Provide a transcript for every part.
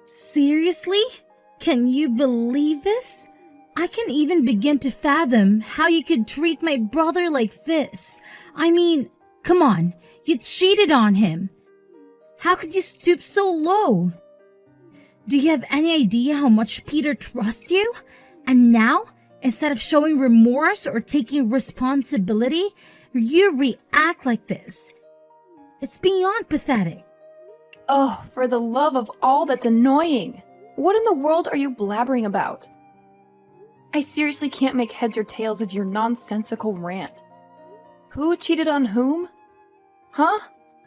Seriously? Can you believe this? I can't even begin to fathom how you could treat my brother like this. I mean, come on, you cheated on him. How could you stoop so low? Do you have any idea how much Peter trusts you? And now, instead of showing remorse or taking responsibility, you react like this. It's beyond pathetic. Oh, for the love of all that's annoying! What in the world are you blabbering about? I seriously can't make heads or tails of your nonsensical rant. Who cheated on whom? Huh?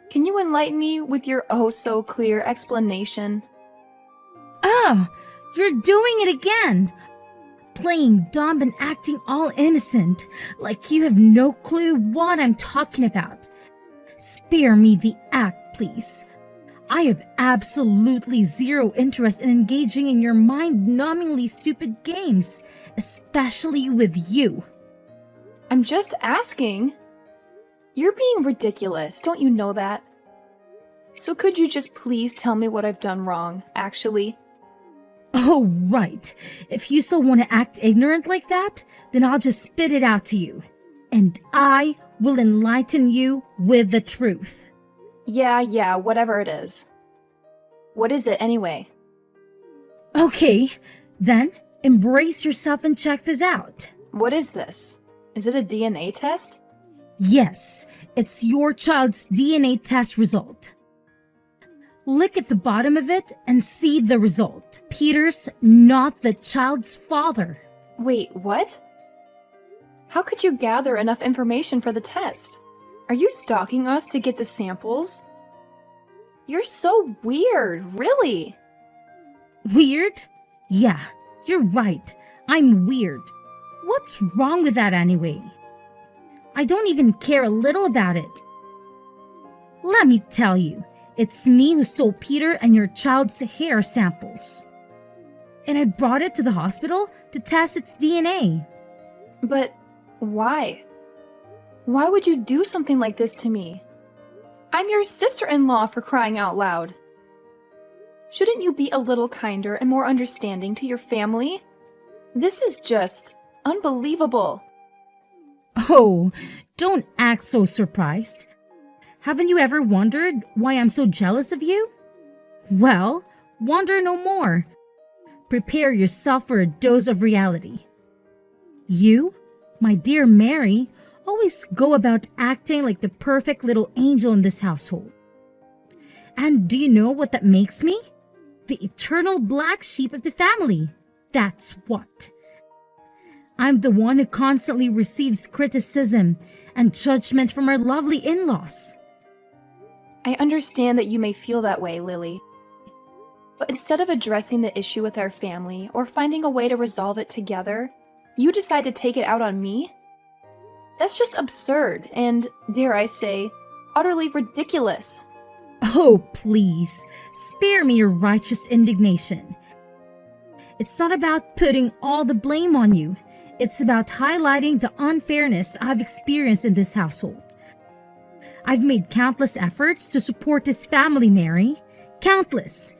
Can you enlighten me with your oh-so-clear explanation? Ah, you're doing it again. Playing dumb and acting all innocent, like you have no clue what I'm talking about. Spare me the act, please. I have absolutely zero interest in engaging in your mind-numbingly stupid games, especially with you. I'm just asking. You're being ridiculous, don't you know that? So could you just please tell me what I've done wrong, actually? Oh, right. If you still want to act ignorant like that, then I'll just spit it out to you. And I will enlighten you with the truth. Yeah, whatever it is. What is it anyway? Okay, then embrace yourself and check this out. What is this? Is it a DNA test? Yes, it's your child's DNA test result. Look at the bottom of it and see the result. Peter's not the child's father. Wait, what? How could you gather enough information for the test? Are you stalking us to get the samples? You're so weird, really. Weird? Yeah, you're right. I'm weird. What's wrong with that anyway? I don't even care a little about it. Let me tell you, it's me who stole Peter and your child's hair samples. And I brought it to the hospital to test its DNA. But why? Why would you do something like this to me? I'm your sister-in-law, for crying out loud. Shouldn't you be a little kinder and more understanding to your family? This is just unbelievable. Oh, don't act so surprised. Haven't you ever wondered why I'm so jealous of you? Well, wonder no more. Prepare yourself for a dose of reality. You, my dear Mary, always go about acting like the perfect little angel in this household. And do you know what that makes me? The eternal black sheep of the family. That's what. I'm the one who constantly receives criticism and judgment from our lovely in-laws. I understand that you may feel that way, Lily. But instead of addressing the issue with our family or finding a way to resolve it together, you decide to take it out on me? That's just absurd and, dare I say, utterly ridiculous. Oh, please, spare me your righteous indignation. It's not about putting all the blame on you. It's about highlighting the unfairness I've experienced in this household. I've made countless efforts to support this family, Mary. Countless.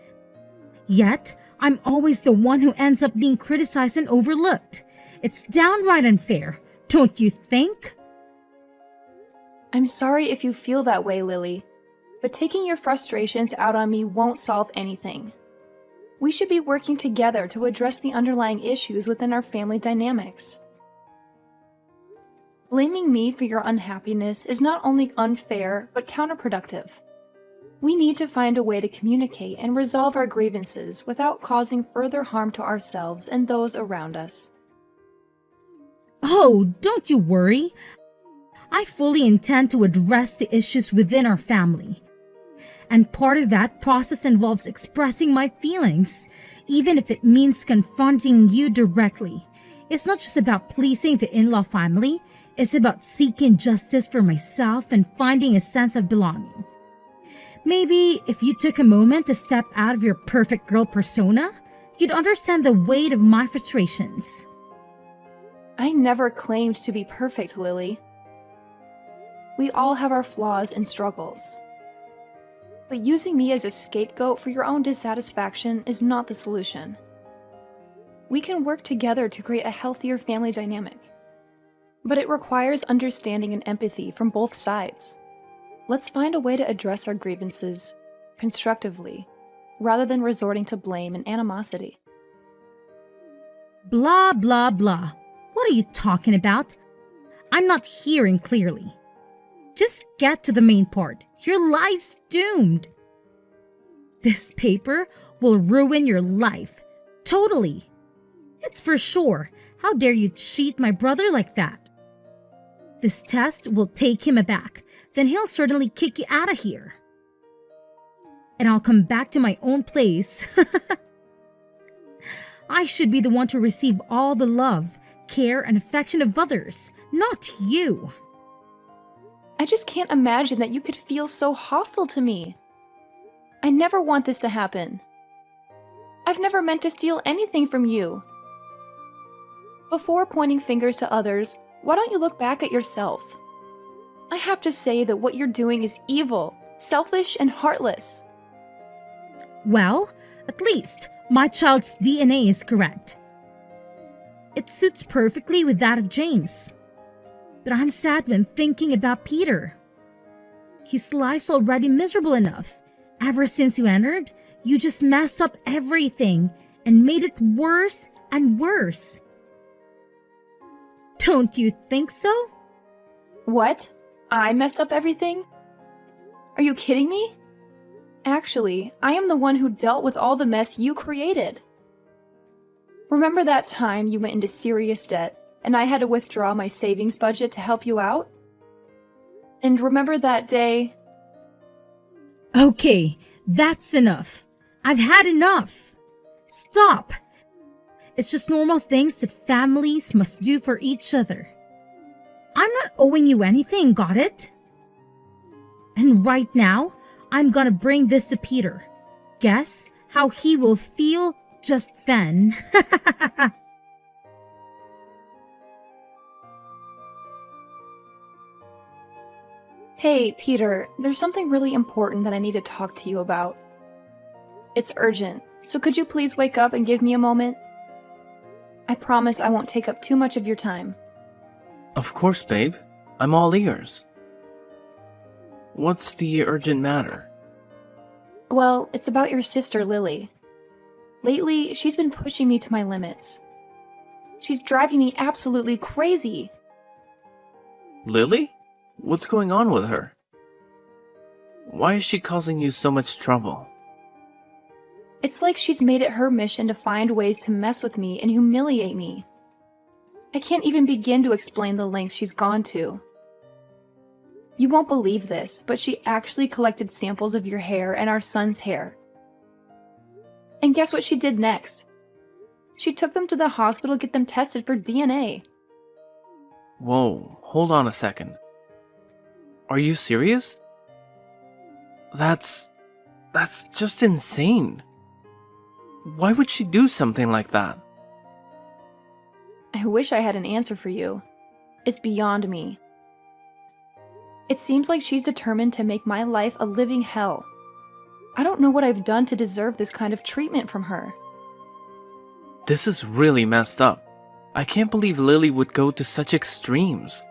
Yet, I'm always the one who ends up being criticized and overlooked. It's downright unfair, don't you think? I'm sorry if you feel that way, Lily, but taking your frustrations out on me won't solve anything. We should be working together to address the underlying issues within our family dynamics. Blaming me for your unhappiness is not only unfair, but counterproductive. We need to find a way to communicate and resolve our grievances without causing further harm to ourselves and those around us. Oh, don't you worry. I fully intend to address the issues within our family. And part of that process involves expressing my feelings, even if it means confronting you directly. It's not just about pleasing the in-law family, it's about seeking justice for myself and finding a sense of belonging. Maybe if you took a moment to step out of your perfect girl persona, you'd understand the weight of my frustrations. I never claimed to be perfect, Lily. We all have our flaws and struggles. But using me as a scapegoat for your own dissatisfaction is not the solution. We can work together to create a healthier family dynamic. But it requires understanding and empathy from both sides. Let's find a way to address our grievances constructively, rather than resorting to blame and animosity. Blah, blah, blah. What are you talking about? I'm not hearing clearly. Just get to the main part. Your life's doomed. This paper will ruin your life. Totally. It's for sure. How dare you cheat my brother like that? This test will take him aback. Then he'll certainly kick you out of here. And I'll come back to my own place. I should be the one to receive all the love, care, and affection of others, not you. I just can't imagine that you could feel so hostile to me. I never want this to happen. I've never meant to steal anything from you. Before pointing fingers to others, why don't you look back at yourself? I have to say that what you're doing is evil, selfish, and heartless. Well, at least my child's DNA is correct. It suits perfectly with that of James. But I'm sad when thinking about Peter. His life's already miserable enough. Ever since you entered, you just messed up everything and made it worse and worse. Don't you think so? What? I messed up everything? Are you kidding me? Actually, I am the one who dealt with all the mess you created. Remember that time you went into serious debt and I had to withdraw my savings budget to help you out? And remember that day? Okay, that's enough. I've had enough. Stop. It's just normal things that families must do for each other. I'm not owing you anything, got it? And right now, I'm gonna bring this to Peter. Guess how he will feel just then. Hey, Peter, there's something really important that I need to talk to you about. It's urgent, so could you please wake up and give me a moment? I promise I won't take up too much of your time. Of course, babe. I'm all ears. What's the urgent matter? Well, it's about your sister, Lily. Lately, she's been pushing me to my limits. She's driving me absolutely crazy. Lily? What's going on with her? Why is she causing you so much trouble? It's like she's made it her mission to find ways to mess with me and humiliate me. I can't even begin to explain the lengths she's gone to. You won't believe this, but she actually collected samples of your hair and our son's hair. And guess what she did next? She took them to the hospital to get them tested for DNA. Whoa, hold on a second. Are you serious? That's just insane. Why would she do something like that? I wish I had an answer for you. It's beyond me. It seems like she's determined to make my life a living hell. I don't know what I've done to deserve this kind of treatment from her. This is really messed up. I can't believe Lily would go to such extremes.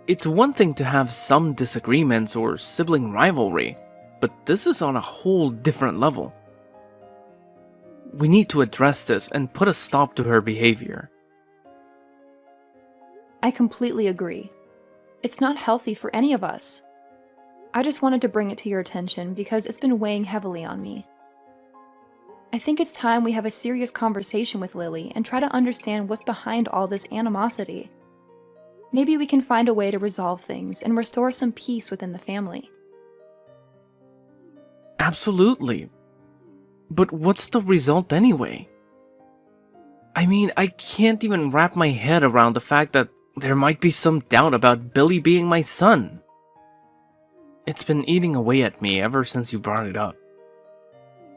It's one thing to have some disagreements or sibling rivalry, but this is on a whole different level. We need to address this and put a stop to her behavior. I completely agree. It's not healthy for any of us. I just wanted to bring it to your attention because it's been weighing heavily on me. I think it's time we have a serious conversation with Lily and try to understand what's behind all this animosity. Maybe we can find a way to resolve things and restore some peace within the family. Absolutely. But what's the result anyway? I mean, I can't even wrap my head around the fact that there might be some doubt about Billy being my son. It's been eating away at me ever since you brought it up.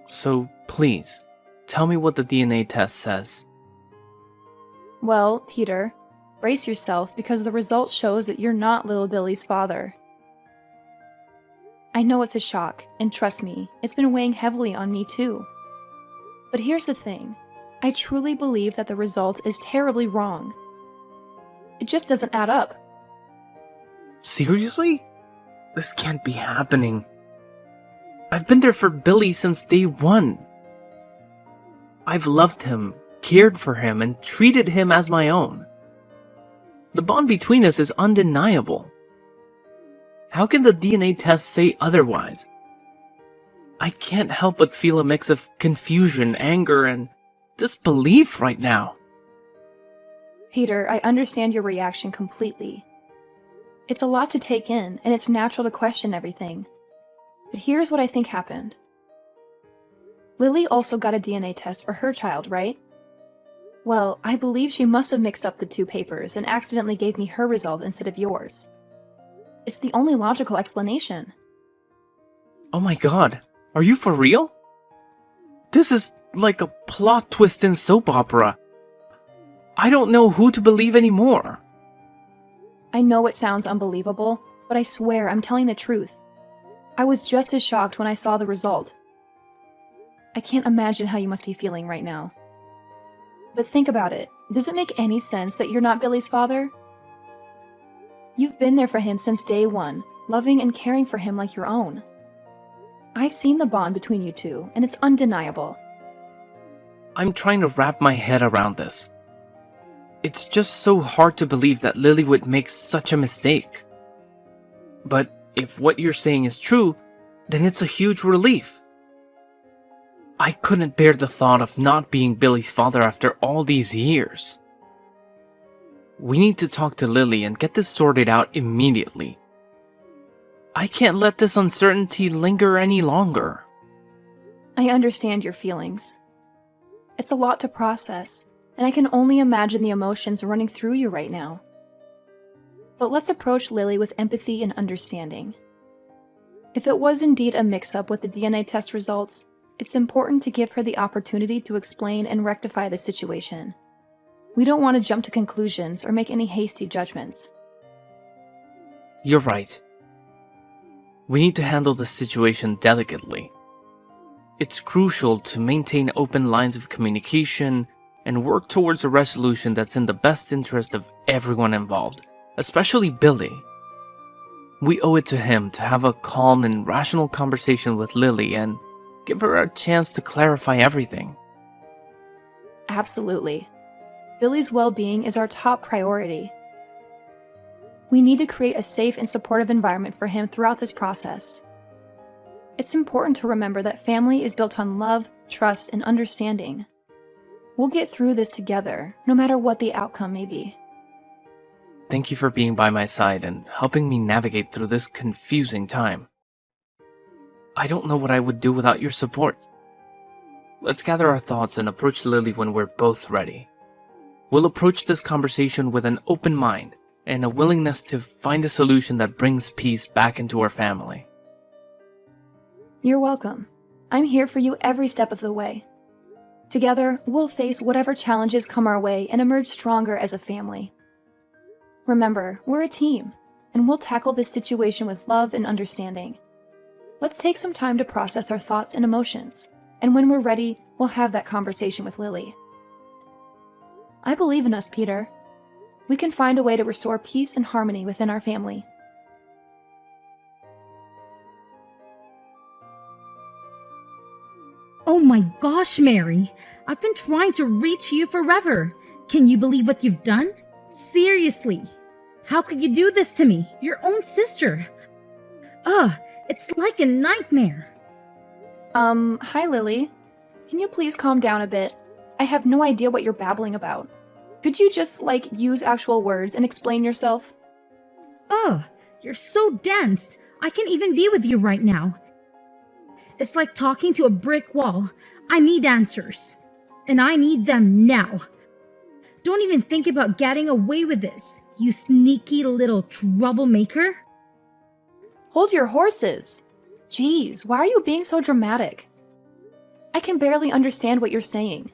So, please, tell me what the DNA test says. Well, Peter, brace yourself because the result shows that you're not little Billy's father. I know it's a shock, and trust me, it's been weighing heavily on me too. But here's the thing. I truly believe that the result is terribly wrong. It just doesn't add up. Seriously? This can't be happening. I've been there for Billy since day one. I've loved him, cared for him, and treated him as my own. The bond between us is undeniable. How can the DNA test say otherwise? I can't help but feel a mix of confusion, anger, and disbelief right now. Peter, I understand your reaction completely. It's a lot to take in, and it's natural to question everything. But here's what I think happened. Lily also got a DNA test for her child, right? Well, I believe she must have mixed up the two papers and accidentally gave me her result instead of yours. It's the only logical explanation. Oh my god, are you for real? This is like a plot twist in soap opera. I don't know who to believe anymore. I know it sounds unbelievable, but I swear I'm telling the truth. I was just as shocked when I saw the result. I can't imagine how you must be feeling right now. But think about it. Does it make any sense that you're not Billy's father? You've been there for him since day one, loving and caring for him like your own. I've seen the bond between you two, and it's undeniable. I'm trying to wrap my head around this. It's just so hard to believe that Lily would make such a mistake. But if what you're saying is true, then it's a huge relief. I couldn't bear the thought of not being Billy's father after all these years. We need to talk to Lily and get this sorted out immediately. I can't let this uncertainty linger any longer. I understand your feelings. It's a lot to process, and I can only imagine the emotions running through you right now. But let's approach Lily with empathy and understanding. If it was indeed a mix-up with the DNA test results, it's important to give her the opportunity to explain and rectify the situation. We don't want to jump to conclusions or make any hasty judgments. You're right. We need to handle the situation delicately. It's crucial to maintain open lines of communication and work towards a resolution that's in the best interest of everyone involved, especially Billy. We owe it to him to have a calm and rational conversation with Lily and give her a chance to clarify everything. Absolutely. Billy's well-being is our top priority. We need to create a safe and supportive environment for him throughout this process. It's important to remember that family is built on love, trust, and understanding. We'll get through this together, no matter what the outcome may be. Thank you for being by my side and helping me navigate through this confusing time. I don't know what I would do without your support. Let's gather our thoughts and approach Lily when we're both ready. We'll approach this conversation with an open mind and a willingness to find a solution that brings peace back into our family. You're welcome. I'm here for you every step of the way. Together, we'll face whatever challenges come our way and emerge stronger as a family. Remember, we're a team, and we'll tackle this situation with love and understanding. Let's take some time to process our thoughts and emotions, and when we're ready, we'll have that conversation with Lily. I believe in us, Peter. We can find a way to restore peace and harmony within our family. Oh my gosh, Mary! I've been trying to reach you forever. Can you believe what you've done? Seriously. How could you do this to me? Your own sister. Ugh, it's like a nightmare. Hi Lily. Can you please calm down a bit? I have no idea what you're babbling about. Could you just, use actual words and explain yourself? Ugh, you're so dense. I can't even be with you right now. It's like talking to a brick wall. I need answers. And I need them now. Don't even think about getting away with this, you sneaky little troublemaker. Hold your horses! Jeez, why are you being so dramatic? I can barely understand what you're saying.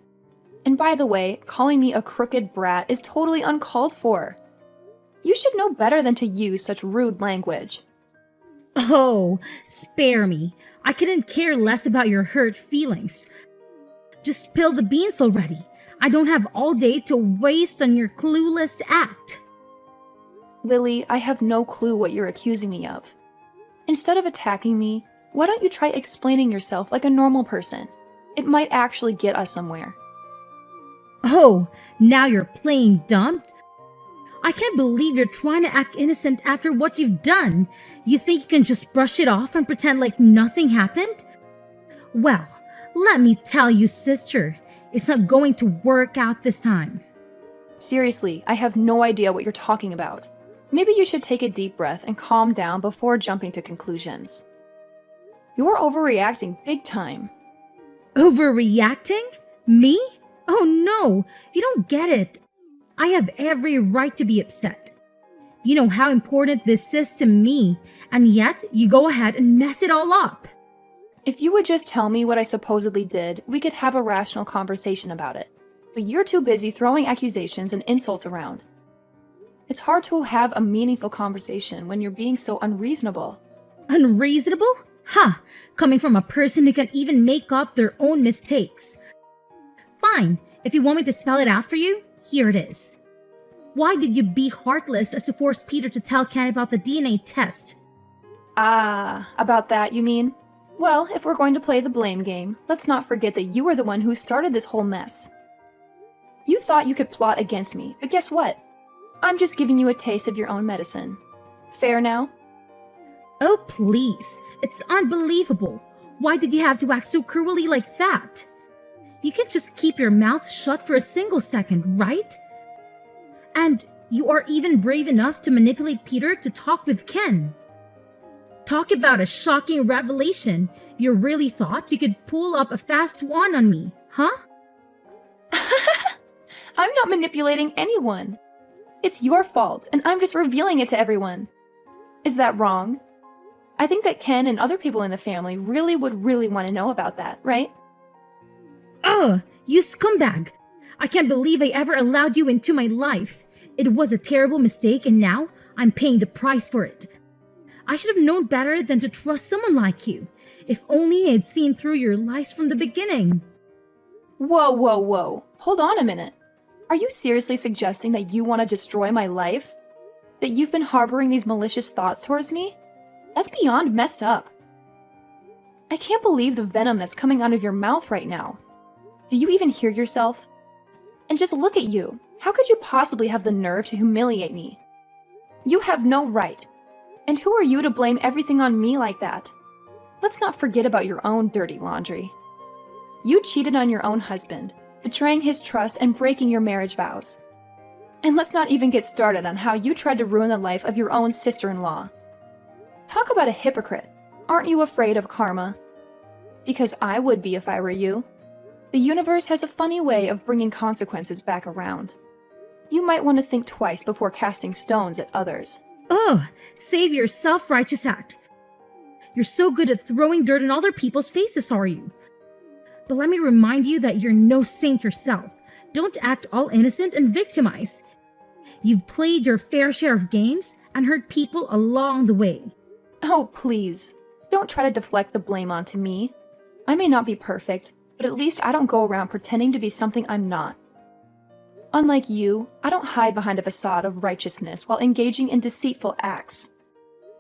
And by the way, calling me a crooked brat is totally uncalled for. You should know better than to use such rude language. Oh, spare me. I couldn't care less about your hurt feelings. Just spill the beans already. I don't have all day to waste on your clueless act. Lily, I have no clue what you're accusing me of. Instead of attacking me, why don't you try explaining yourself like a normal person? It might actually get us somewhere. Oh, now you're playing dumb? I can't believe you're trying to act innocent after what you've done. You think you can just brush it off and pretend like nothing happened? Well, let me tell you, sister, it's not going to work out this time. Seriously, I have no idea what you're talking about. Maybe you should take a deep breath and calm down before jumping to conclusions. You're overreacting big time. Overreacting? Me? Oh no, you don't get it. I have every right to be upset. You know how important this is to me, and yet you go ahead and mess it all up. If you would just tell me what I supposedly did, we could have a rational conversation about it. But you're too busy throwing accusations and insults around. It's hard to have a meaningful conversation when you're being so unreasonable. Unreasonable? Huh, coming from a person who can even make up their own mistakes. Fine, if you want me to spell it out for you, here it is. Why did you be heartless as to force Peter to tell Ken about the DNA test? Ah, about that, you mean? Well, if we're going to play the blame game, let's not forget that you were the one who started this whole mess. You thought you could plot against me, but guess what? I'm just giving you a taste of your own medicine. Fair now? Oh, please. It's unbelievable. Why did you have to act so cruelly like that? You can't just keep your mouth shut for a single second, right? And you are even brave enough to manipulate Peter to talk with Ken. Talk about a shocking revelation. You really thought you could pull up a fast one on me, huh? I'm not manipulating anyone. It's your fault, and I'm just revealing it to everyone. Is that wrong? I think that Ken and other people in the family would really want to know about that, right? Ugh, you scumbag! I can't believe I ever allowed you into my life. It was a terrible mistake, and now I'm paying the price for it. I should have known better than to trust someone like you. If only I had seen through your lies from the beginning. Whoa, whoa, whoa. Hold on a minute. Are you seriously suggesting that you want to destroy my life? That you've been harboring these malicious thoughts towards me? That's beyond messed up. I can't believe the venom that's coming out of your mouth right now. Do you even hear yourself? And just look at you. How could you possibly have the nerve to humiliate me? You have no right. And who are you to blame everything on me like that? Let's not forget about your own dirty laundry. You cheated on your own husband, betraying his trust and breaking your marriage vows. And let's not even get started on how you tried to ruin the life of your own sister-in-law. Talk about a hypocrite. Aren't you afraid of karma? Because I would be if I were you. The universe has a funny way of bringing consequences back around. You might want to think twice before casting stones at others. Ugh, save your self-righteous act. You're so good at throwing dirt in other people's faces, are you? But let me remind you that you're no saint yourself. Don't act all innocent and victimize. You've played your fair share of games and hurt people along the way. Oh, please. Don't try to deflect the blame onto me. I may not be perfect, but at least I don't go around pretending to be something I'm not. Unlike you, I don't hide behind a facade of righteousness while engaging in deceitful acts.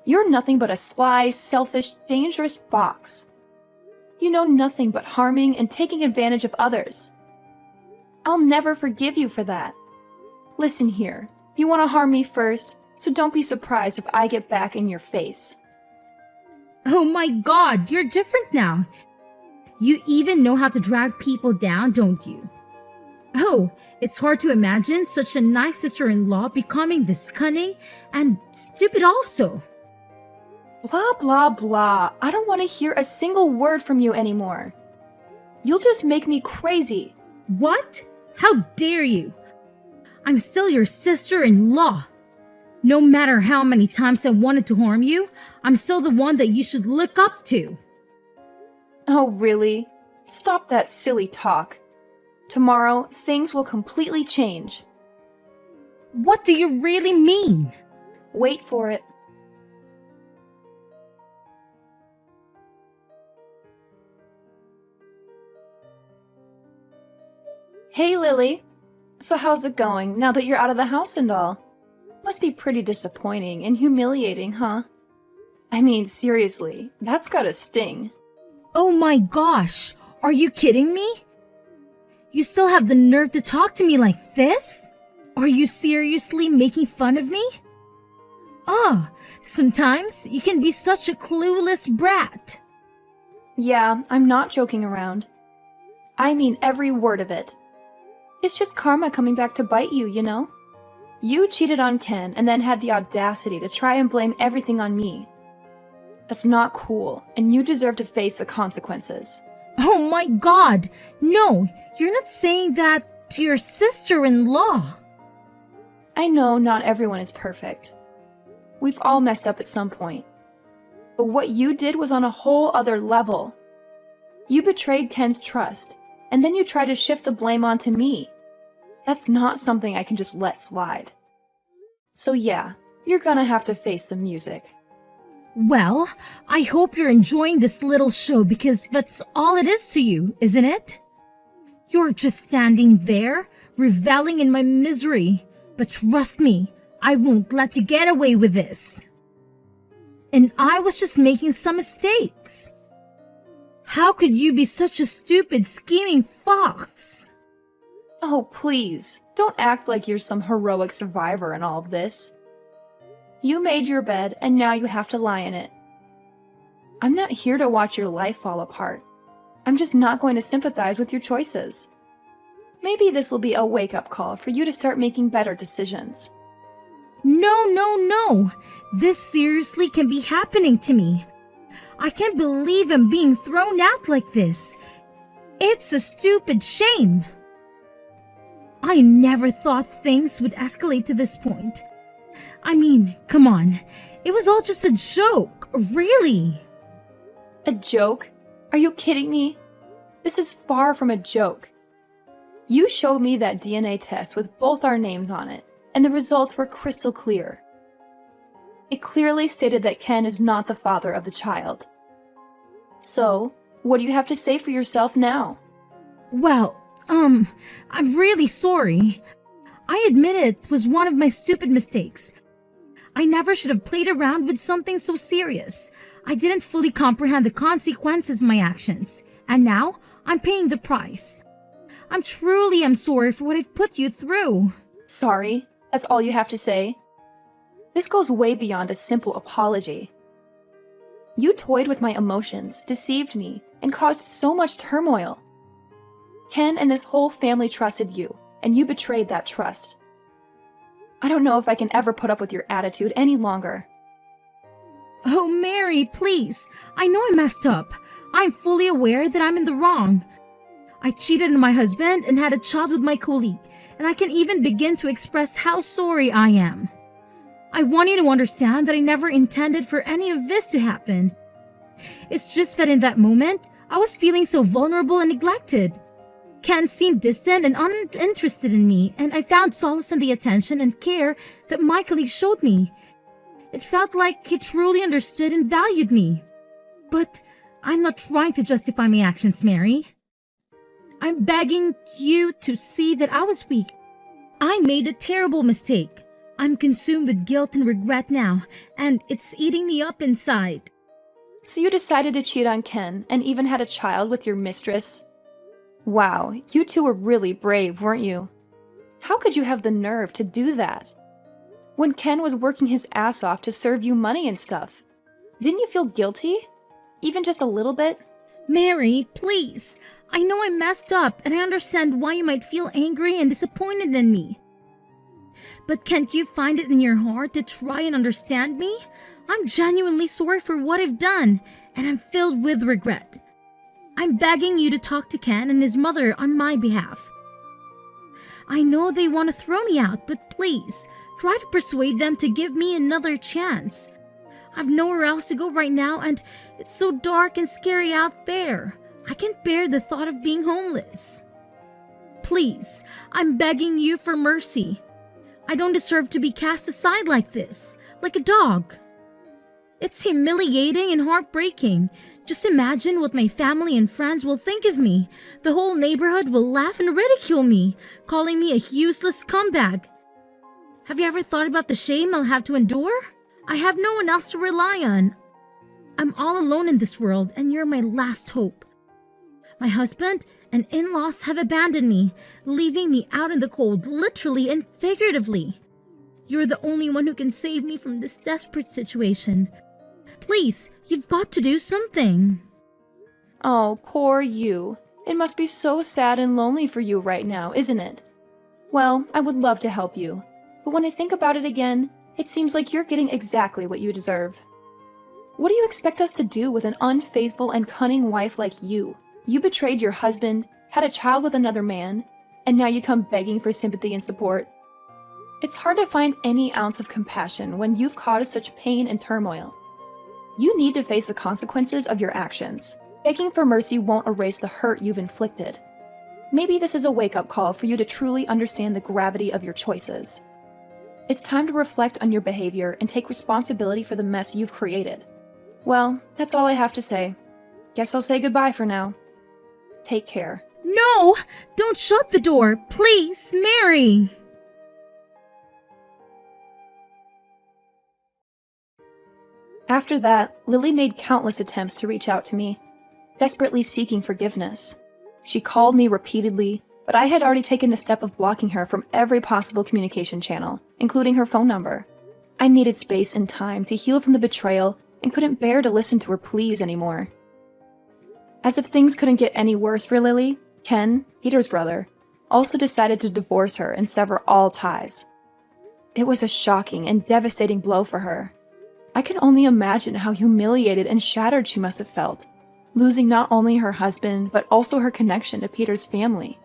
You're nothing but a sly, selfish, dangerous fox. You know nothing but harming and taking advantage of others. I'll never forgive you for that. Listen here, you want to harm me first, so don't be surprised if I get back in your face. Oh my god, you're different now. You even know how to drag people down, don't you? Oh, it's hard to imagine such a nice sister-in-law becoming this cunning and stupid also. Blah, blah, blah. I don't want to hear a single word from you anymore. You'll just make me crazy. What? How dare you? I'm still your sister-in-law. No matter how many times I wanted to harm you, I'm still the one that you should look up to. Oh, really? Stop that silly talk. Tomorrow, things will completely change. What do you really mean? Wait for it. Hey, Lily. So how's it going now that you're out of the house and all? Must be pretty disappointing and humiliating, huh? I mean, seriously, that's gotta sting. Oh my gosh, are you kidding me? You still have the nerve to talk to me like this? Are you seriously making fun of me? Sometimes you can be such a clueless brat. Yeah, I'm not joking around. I mean every word of it. It's just karma coming back to bite you, you know? You cheated on Ken and then had the audacity to try and blame everything on me. That's not cool, and you deserve to face the consequences. Oh my god, no, you're not saying that to your sister-in-law. I know not everyone is perfect. We've all messed up at some point. But what you did was on a whole other level. You betrayed Ken's trust, and then you tried to shift the blame onto me. That's not something I can just let slide. So yeah, you're gonna have to face the music. Well, I hope you're enjoying this little show because that's all it is to you, isn't it? You're just standing there, reveling in my misery. But trust me, I won't let you get away with this. And I was just making some mistakes. How could you be such a stupid, scheming fox? Oh, please, don't act like you're some heroic survivor in all of this. You made your bed, and now you have to lie in it. I'm not here to watch your life fall apart. I'm just not going to sympathize with your choices. Maybe this will be a wake-up call for you to start making better decisions. No. This seriously can be happening to me. I can't believe I'm being thrown out like this. It's a stupid shame. I never thought things would escalate to this point. I mean, come on. It was all just a joke, really. A joke? Are you kidding me? This is far from a joke. You showed me that DNA test with both our names on it, and the results were crystal clear. It clearly stated that Ken is not the father of the child. So, what do you have to say for yourself now? Well, I'm really sorry. I admit it was one of my stupid mistakes. I never should have played around with something so serious. I didn't fully comprehend the consequences of my actions, and now I'm paying the price. I'm sorry for what I've put you through. Sorry? That's all you have to say? This goes way beyond a simple apology. You toyed with my emotions, deceived me, and caused so much turmoil. Ken and this whole family trusted you, and you betrayed that trust. I don't know if I can ever put up with your attitude any longer. Oh, Mary, please. I know I messed up. I'm fully aware that I'm in the wrong. I cheated on my husband and had a child with my colleague, and I can even begin to express how sorry I am. I want you to understand that I never intended for any of this to happen. It's just that in that moment, I was feeling so vulnerable and neglected. Ken seemed distant and uninterested in me, and I found solace in the attention and care that my colleague showed me. It felt like he truly understood and valued me. But I'm not trying to justify my actions, Mary. I'm begging you to see that I was weak. I made a terrible mistake. I'm consumed with guilt and regret now, and it's eating me up inside. So you decided to cheat on Ken and even had a child with your mistress? Wow, you two were really brave, weren't you? How could you have the nerve to do that? When Ken was working his ass off to serve you money and stuff, didn't you feel guilty? Even just a little bit? Mary, please. I know I messed up, and I understand why you might feel angry and disappointed in me. But can't you find it in your heart to try and understand me? I'm genuinely sorry for what I've done, and I'm filled with regret. I'm begging you to talk to Ken and his mother on my behalf. I know they want to throw me out, but please, try to persuade them to give me another chance. I've nowhere else to go right now, and it's so dark and scary out there. I can't bear the thought of being homeless. Please, I'm begging you for mercy. I don't deserve to be cast aside like this, like a dog. It's humiliating and heartbreaking. Just imagine what my family and friends will think of me. The whole neighborhood will laugh and ridicule me, calling me a useless scumbag. Have you ever thought about the shame I'll have to endure? I have no one else to rely on. I'm all alone in this world, and you're my last hope. My husband and in-laws have abandoned me, leaving me out in the cold, literally and figuratively. You're the only one who can save me from this desperate situation. Please, you've got to do something. Oh, poor you. It must be so sad and lonely for you right now, isn't it? Well, I would love to help you, but when I think about it again, it seems like you're getting exactly what you deserve. What do you expect us to do with an unfaithful and cunning wife like you? You betrayed your husband, had a child with another man, and now you come begging for sympathy and support. It's hard to find any ounce of compassion when you've caused such pain and turmoil. You need to face the consequences of your actions. Begging for mercy won't erase the hurt you've inflicted. Maybe this is a wake-up call for you to truly understand the gravity of your choices. It's time to reflect on your behavior and take responsibility for the mess you've created. Well, that's all I have to say. Guess I'll say goodbye for now. Take care. No! Don't shut the door! Please, Mary! After that, Lily made countless attempts to reach out to me, desperately seeking forgiveness. She called me repeatedly, but I had already taken the step of blocking her from every possible communication channel, including her phone number. I needed space and time to heal from the betrayal and couldn't bear to listen to her pleas anymore. As if things couldn't get any worse for Lily, Ken, Peter's brother, also decided to divorce her and sever all ties. It was a shocking and devastating blow for her. I can only imagine how humiliated and shattered she must have felt, losing not only her husband, but also her connection to Peter's family.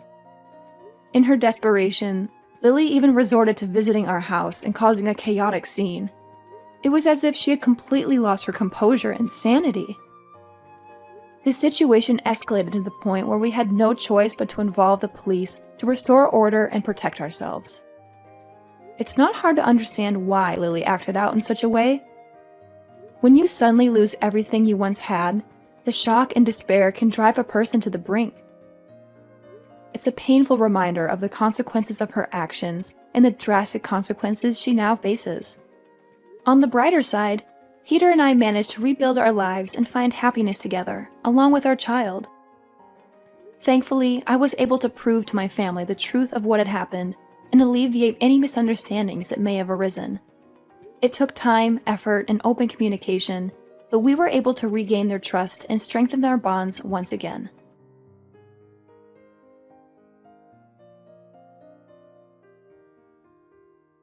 In her desperation, Lily even resorted to visiting our house and causing a chaotic scene. It was as if she had completely lost her composure and sanity. The situation escalated to the point where we had no choice but to involve the police to restore order and protect ourselves. It's not hard to understand why Lily acted out in such a way. When you suddenly lose everything you once had, the shock and despair can drive a person to the brink. It's a painful reminder of the consequences of her actions and the drastic consequences she now faces. On the brighter side, Peter and I managed to rebuild our lives and find happiness together, along with our child. Thankfully, I was able to prove to my family the truth of what had happened and alleviate any misunderstandings that may have arisen. It took time, effort, and open communication, but we were able to regain their trust and strengthen our bonds once again.